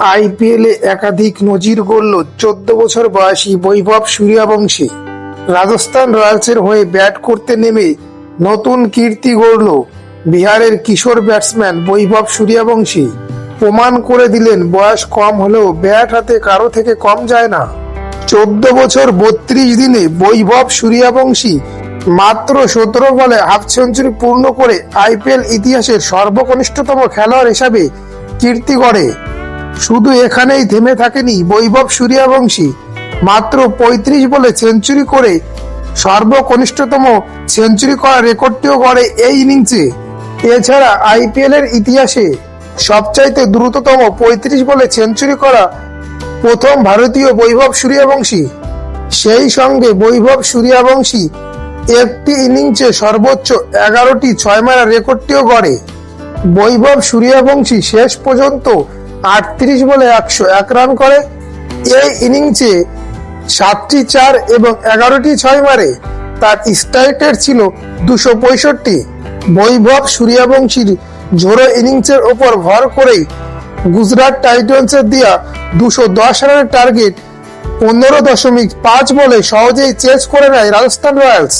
আইপিএলে একাধিক নজির গড়ল ১৪ বছর বয়সী বৈভব সূর্যবংশী। রাজস্থান রয়্যালসের হয়ে ব্যাট করতে নেমে নতুন কীর্তি গড়ল বিহারের কিশোর ব্যাটসম্যান বৈভব সূর্যবংশী। প্রমাণ করে দিলেন বয়স কম হলেও ব্যাট হাতে কারো থেকে কম যায় না। ১৪ বছর ৩২ দিনে বৈভব সূর্যবংশী মাত্র ১৭ বলে হাফ সেঞ্চুরি পূর্ণ করে আইপিএল ইতিহাসের সর্বকনিষ্ঠতম খেলোয়াড় হিসাবে কীর্তি গড়ে। শুধু এখানেই থেমে থাকেনি বৈভব সূর্যবংশী, মাত্র ৩৫ বলে সেঞ্চুরি করে সর্বকনিষ্ঠতম সেঞ্চুরি করার রেকর্ডটিও গড়ে এই ইনিংসে। এছাড়া আইপিএল এর ইতিহাসে সবচাইতে দ্রুততম ৩৫ বলে সেঞ্চুরি করা প্রথম ভারতীয় বৈভব সূর্যবংশী। সেই সঙ্গে বৈভব সূর্যবংশী একটি ইনিংসে সর্বোচ্চ ১১টি ৬ মারার রেকর্ডটিও গড়ে। বৈভব সূর্যবংশী শেষ পর্যন্ত ৩৮ বলে ১০১ রান করে। এই ইনিংসে ৭টি ৪ এবং ১১টি ৬ মারে। তার স্ট্রাইক রেট ছিল ২৬৫। বৈভব সূর্যবংশীর ঝোড়ো ইনিংসের ওপর ভর করেই গুজরাট টাইটান্সের দেয়া ২১০ রানের টার্গেট ১৫.৫ বলে সহজেই চেস করে নেয় রাজস্থান রয়্যালস।